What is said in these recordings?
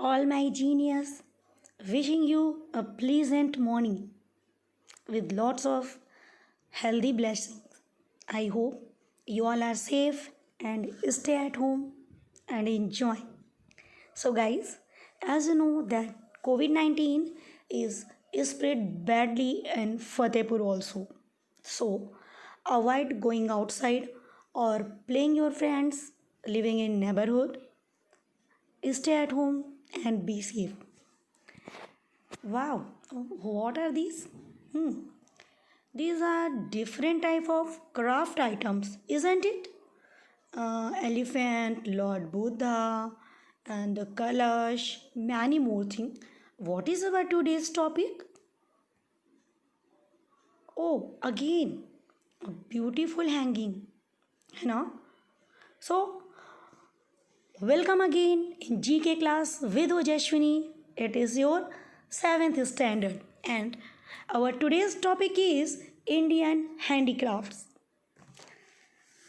all my genius, wishing you a pleasant morning with lots of healthy blessings. I hope you all are safe and stay at home and enjoy. So guys, as you know that COVID-19 is spread badly in Fatehpur also. So avoid going outside or playing your friends living in neighborhood. Stay at home and be safe. Wow, what are these? Hmm. These are different type of craft items, isn't it? Elephant, Lord Buddha, and the Kalash, many more things. What is our today's topic? Oh, again, a beautiful hanging. You know? So, welcome again in GK class with Ojashwini. It is your 7th standard, and our today's topic is Indian handicrafts.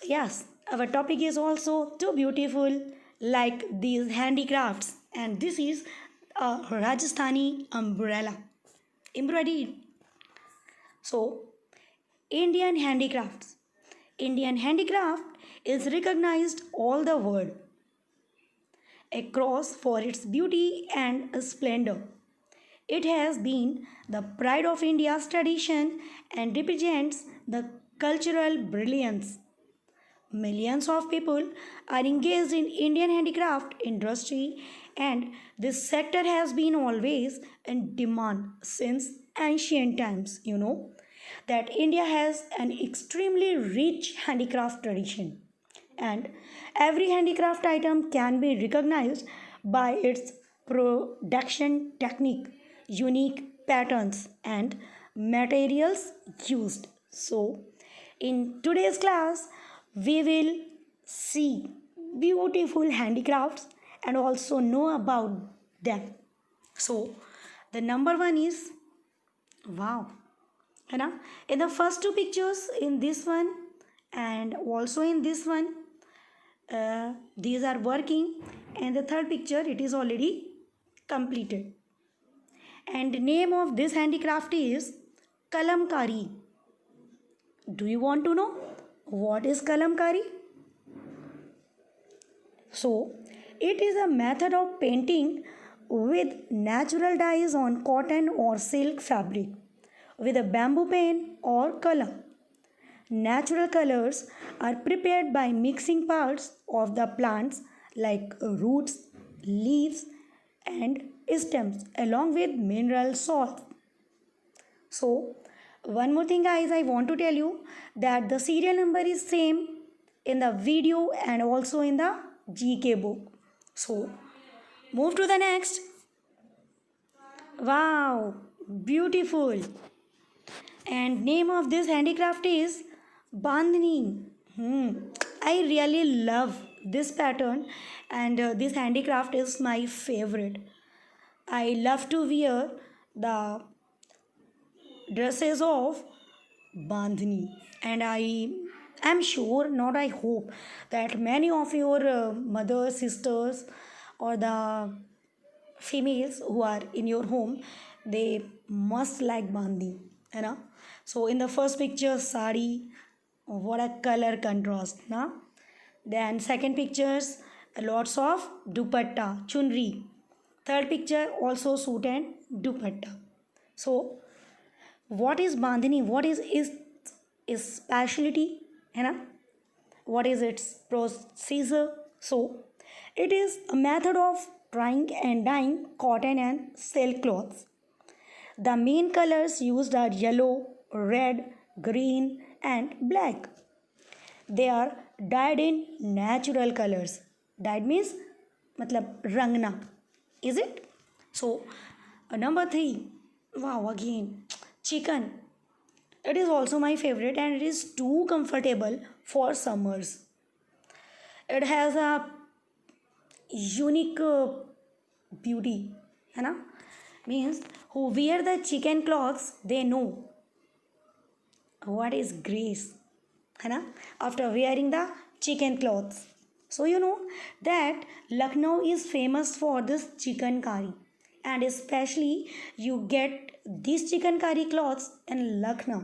Yes, our topic is also too beautiful like these handicrafts, and this is a Rajasthani umbrella embroidered. So, Indian handicrafts. Indian handicraft is recognized all the world across for its beauty and splendor. It has been the pride of India's tradition and represents the cultural brilliance. Millions of people are engaged in Indian handicraft industry, and this sector has been always in demand since ancient times. You know that India has an extremely rich handicraft tradition, and every handicraft item can be recognized by its production technique, unique patterns, and materials used. So, in today's class, we will see beautiful handicrafts and also know about them. So, the number one is wow. है ना? In the first two pictures, in this one and also in this one, these are working, and the third picture it is already completed. And the name of this handicraft is Kalamkari. Do you want to know what is Kalamkari? So, it is a method of painting with natural dyes on cotton or silk fabric with a bamboo pen or color. Natural colors are prepared by mixing parts of the plants like roots, leaves, and stems along with mineral salt. So, one more thing, guys, I want to tell you that the serial number is same in the video and also in the GK book. So, move to the next. Wow, beautiful. And name of this handicraft is Bandhani. I really love this pattern, and this handicraft is my favorite. I love to wear the dresses of Bandhani, and I am sure, not I hope, that many of your mothers, sisters, or the females who are in your home, they must like Bandhani, you know. So in the first picture, sari, what a color contrast, na? Then second pictures, lots of dupatta, chunri. Third picture also suit and dupatta. So what is bandhani? What is its speciality? है ना? What is its procedure? So it is a method of drying and dyeing cotton and silk cloths. The main colors used are yellow, red, green, and black. They are dyed in natural colors. Dyed means मतलब रंगना. Is it? So number 3. Wow, again chicken. It is also my favorite, and it is too comfortable for summers. It has a unique beauty, है ना? Means who wear the chicken clothes, they know what is grace, है ना? After wearing the chicken clothes. So you know that Lucknow is famous for this chicken curry, and especially you get these chicken curry cloths in Lucknow.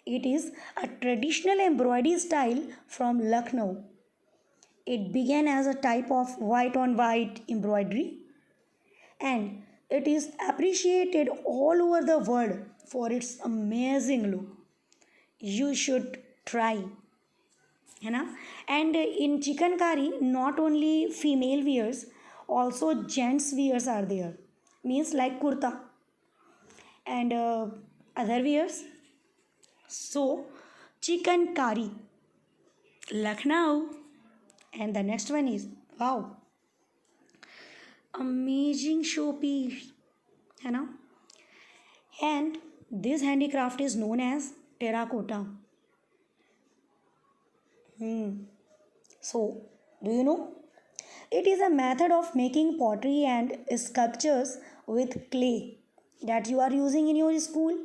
It is a traditional embroidery style from Lucknow. It began as a type of white on white embroidery, and it is appreciated all over the world for its amazing look. You should try. है ना. And in chicken curry not only female wears, also gents wears are there, means like kurta and other wears. So chicken curry, Lucknow. And the next one is, wow, amazing showpiece, है ना. And this handicraft is known as terracotta. So, do you know? It is a method of making pottery and sculptures with clay that you are using in your school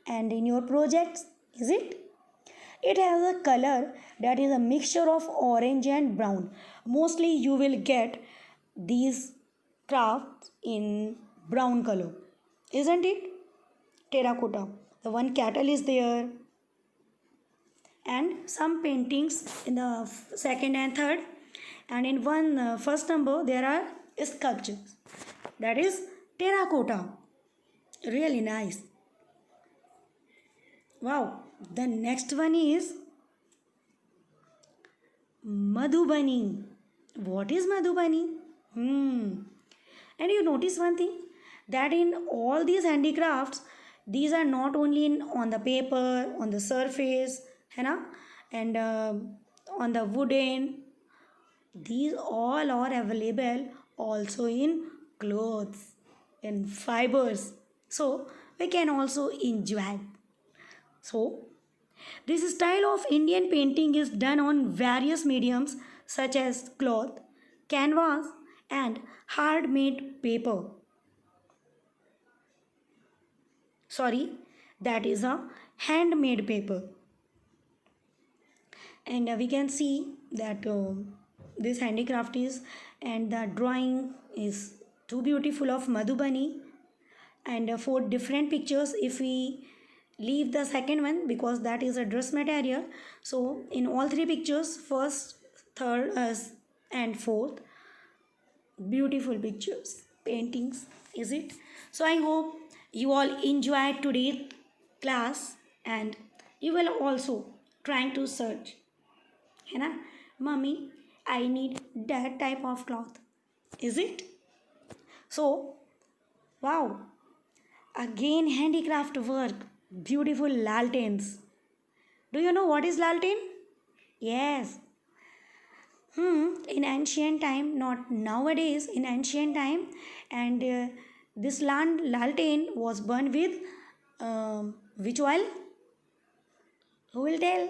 and in your projects, is it? It has a color that is a mixture of orange and brown. Mostly you will get these crafts in brown color, isn't it? Terracotta. The one cattle is there, and some paintings in the second and third, and in one first number there are sculptures, that is terracotta. Really nice. Wow. The next one is Madhubani. What is Madhubani? And you notice one thing, that in all these handicrafts, these are not only on the paper, on the surface, है ना, and on the wooden. These all are available also in clothes, in fibers. So we can also enjoy. So this style of Indian painting is done on various mediums such as cloth, canvas, and hard-made paper. Sorry, that is a handmade paper. And we can see that this handicraft is, and the drawing is too beautiful of Madhubani, and four different pictures if we leave the second one because that is a dress material. So in all three pictures, first, third and fourth, beautiful pictures, paintings, is it? So I hope you all enjoyed today's class, and you will also trying to search, है ना, mummy, I need that type of cloth, is it? So wow, again handicraft work, beautiful laltens. Do you know what is lalten? Yes. In ancient time, not nowadays, in ancient time, and this land lalten was burned with which oil? Who will tell?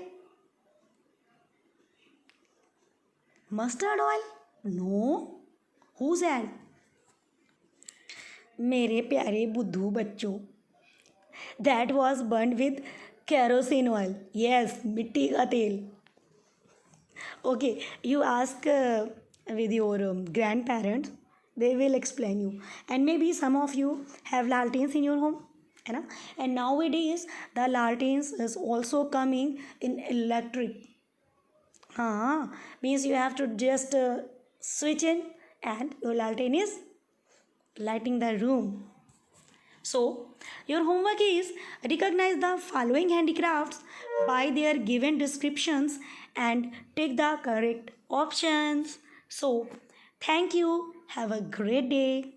Mustard oil? No. Who said? मेरे प्यारे बुद्धू बच्चों, that was burned with kerosene oil. Yes, मिट्टी का तेल. Okay, you ask with your grandparents, they will explain you. And maybe some of you have laltens in your home, है ना? And nowadays the laltens is also coming in electric. Means you have to just switch in and your lalten is lighting the room. So, your homework is recognize the following handicrafts by their given descriptions and take the correct options. So, thank you. Have a great day.